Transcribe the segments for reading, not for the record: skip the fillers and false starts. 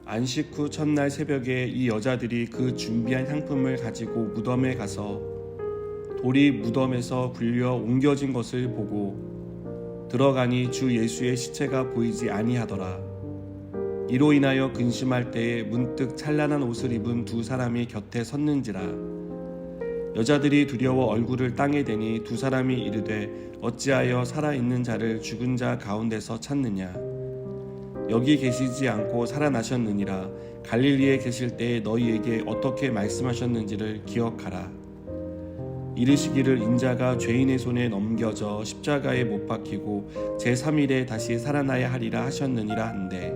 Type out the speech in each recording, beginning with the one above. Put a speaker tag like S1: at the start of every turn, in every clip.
S1: 안식 후 첫날 새벽에 이 여자들이 그 준비한 향품을 가지고 무덤에 가서 돌이 무덤에서 굴려 옮겨진 것을 보고 들어가니 주 예수의 시체가 보이지 아니하더라. 이로 인하여 근심할 때에 문득 찬란한 옷을 입은 두 사람이 곁에 섰는지라. 여자들이 두려워 얼굴을 땅에 대니 두 사람이 이르되 어찌하여 살아있는 자를 죽은 자 가운데서 찾느냐. 여기 계시지 않고 살아나셨느니라. 갈릴리에 계실 때에 너희에게 어떻게 말씀하셨는지를 기억하라. 이르시기를 인자가 죄인의 손에 넘겨져 십자가에 못 박히고 제3일에 다시 살아나야 하리라 하셨느니라 한데,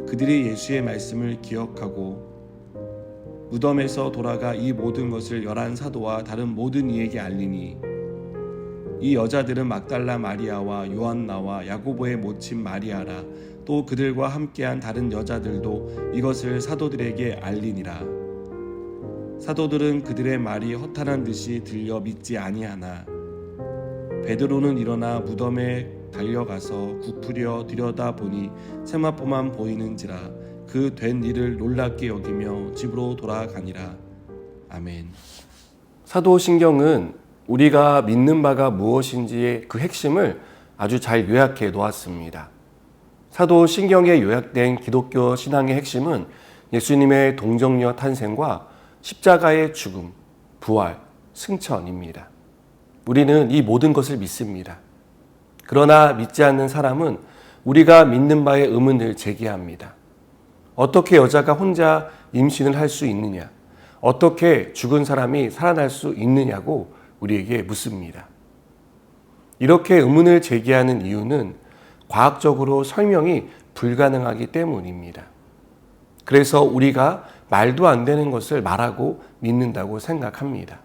S1: 그들이 예수의 말씀을 기억하고 무덤에서 돌아가 이 모든 것을 11 사도와 다른 모든 이에게 알리니, 이 여자들은 막달라 마리아와 요한나와 야고보의 모친 마리아라. 또 그들과 함께한 다른 여자들도 이것을 사도들에게 알리니라. 사도들은 그들의 말이 허탄한 듯이 들려 믿지 아니하나 베드로는 일어나 무덤에 달려가서 굽으려 들여다보니 세마포만 보이는지라. 그 된 일을 놀랍게 여기며 집으로 돌아가니라. 아멘.
S2: 사도신경은 우리가 믿는 바가 무엇인지의 그 핵심을 아주 잘 요약해 놓았습니다. 사도신경에 요약된 기독교 신앙의 핵심은 예수님의 동정녀 탄생과 십자가의 죽음, 부활, 승천입니다. 우리는 이 모든 것을 믿습니다. 그러나 믿지 않는 사람은 우리가 믿는 바에 의문을 제기합니다. 어떻게 여자가 혼자 임신을 할 수 있느냐? 어떻게 죽은 사람이 살아날 수 있느냐고 우리에게 묻습니다. 이렇게 의문을 제기하는 이유는 과학적으로 설명이 불가능하기 때문입니다. 그래서 우리가 말도 안 되는 것을 말하고 믿는다고 생각합니다.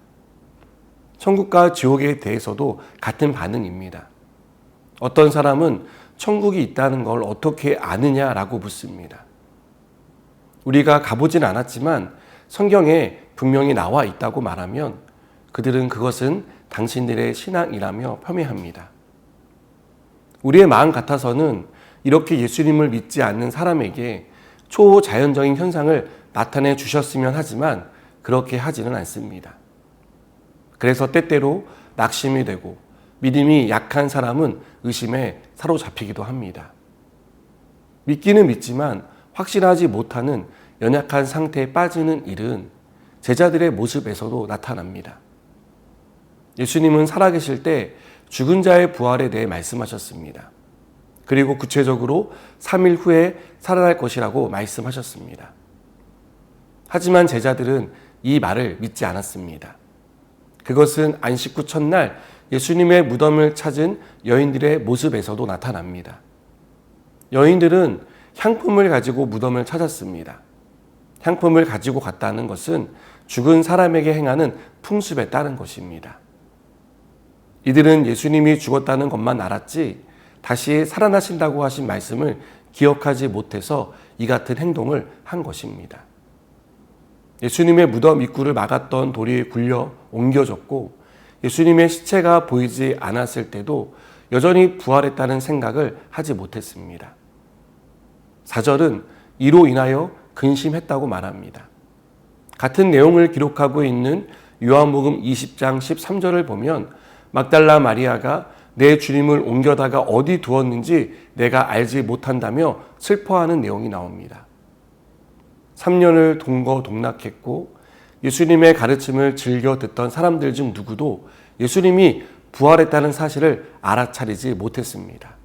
S2: 천국과 지옥에 대해서도 같은 반응입니다. 어떤 사람은 천국이 있다는 걸 어떻게 아느냐라고 묻습니다. 우리가 가보진 않았지만 성경에 분명히 나와 있다고 말하면 그들은 그것은 당신들의 신앙이라며 폄훼합니다. 우리의 마음 같아서는 이렇게 예수님을 믿지 않는 사람에게 초자연적인 현상을 나타내 주셨으면 하지만 그렇게 하지는 않습니다. 그래서 때때로 낙심이 되고 믿음이 약한 사람은 의심에 사로잡히기도 합니다. 믿기는 믿지만 확실하지 못하는 연약한 상태에 빠지는 일은 제자들의 모습에서도 나타납니다. 예수님은 살아계실 때 죽은 자의 부활에 대해 말씀하셨습니다. 그리고 구체적으로 3일 후에 살아날 것이라고 말씀하셨습니다. 하지만 제자들은 이 말을 믿지 않았습니다. 그것은 안식 후 첫날 예수님의 무덤을 찾은 여인들의 모습에서도 나타납니다. 여인들은 향품을 가지고 무덤을 찾았습니다. 향품을 가지고 갔다는 것은 죽은 사람에게 행하는 풍습에 따른 것입니다. 이들은 예수님이 죽었다는 것만 알았지 다시 살아나신다고 하신 말씀을 기억하지 못해서 이 같은 행동을 한 것입니다. 예수님의 무덤 입구를 막았던 돌이 굴려 옮겨졌고 예수님의 시체가 보이지 않았을 때도 여전히 부활했다는 생각을 하지 못했습니다. 4절은 이로 인하여 근심했다고 말합니다. 같은 내용을 기록하고 있는 요한복음 20장 13절을 보면 막달라 마리아가 내 주님을 옮겨다가 어디 두었는지 내가 알지 못한다며 슬퍼하는 내용이 나옵니다. 3년을 동거동락했고 예수님의 가르침을 즐겨 듣던 사람들 중 누구도 예수님이 부활했다는 사실을 알아차리지 못했습니다.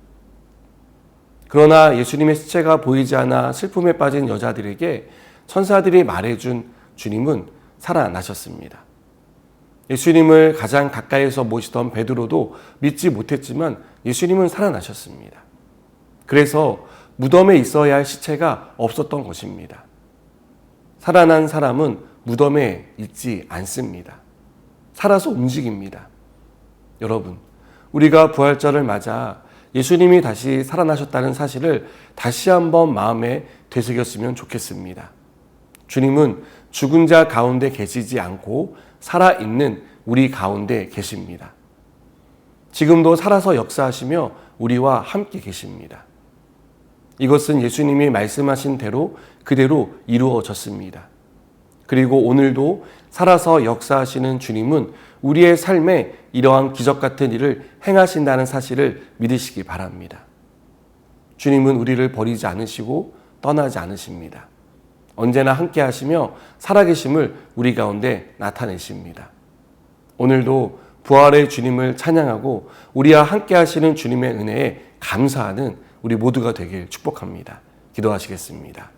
S2: 그러나 예수님의 시체가 보이지 않아 슬픔에 빠진 여자들에게 천사들이 말해준 주님은 살아나셨습니다. 예수님을 가장 가까이에서 모시던 베드로도 믿지 못했지만 예수님은 살아나셨습니다. 그래서 무덤에 있어야 할 시체가 없었던 것입니다. 살아난 사람은 무덤에 있지 않습니다. 살아서 움직입니다. 여러분, 우리가 부활절을 맞아 예수님이 다시 살아나셨다는 사실을 다시 한번 마음에 되새겼으면 좋겠습니다. 주님은 죽은 자 가운데 계시지 않고 살아있는 우리 가운데 계십니다. 지금도 살아서 역사하시며 우리와 함께 계십니다. 이것은 예수님이 말씀하신 대로 그대로 이루어졌습니다. 그리고 오늘도 살아서 역사하시는 주님은 우리의 삶에 이러한 기적 같은 일을 행하신다는 사실을 믿으시기 바랍니다. 주님은 우리를 버리지 않으시고 떠나지 않으십니다. 언제나 함께 하시며 살아계심을 우리 가운데 나타내십니다. 오늘도 부활의 주님을 찬양하고 우리와 함께 하시는 주님의 은혜에 감사하는 우리 모두가 되길 축복합니다. 기도하시겠습니다.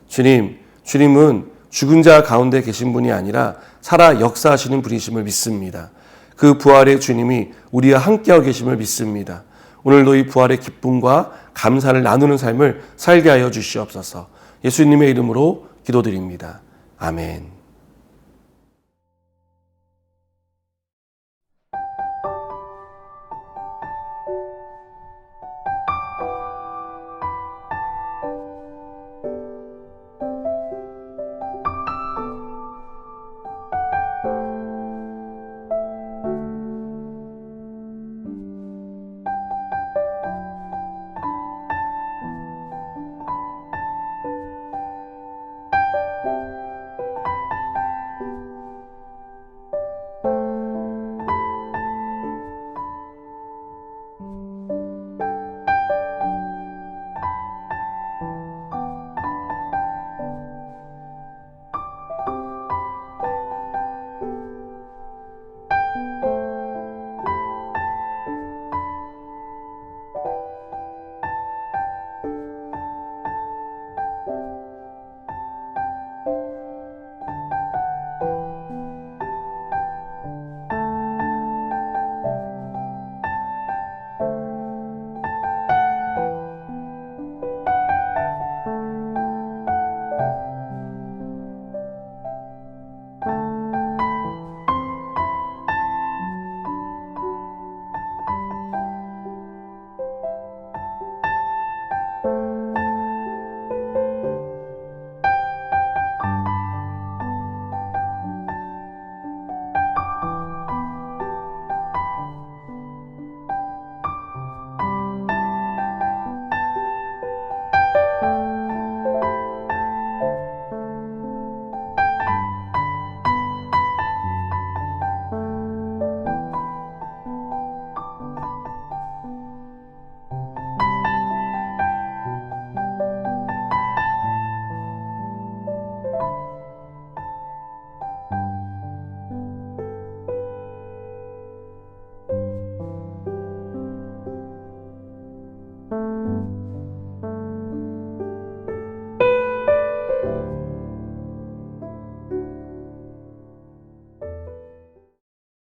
S2: 주님은 죽은 자 가운데 계신 분이 아니라 살아 역사하시는 분이심을 믿습니다. 그 부활의 주님이 우리와 함께하고 계심을 믿습니다. 오늘도 이 부활의 기쁨과 감사를 나누는 삶을 살게 하여 주시옵소서. 예수님의 이름으로 기도드립니다. 아멘.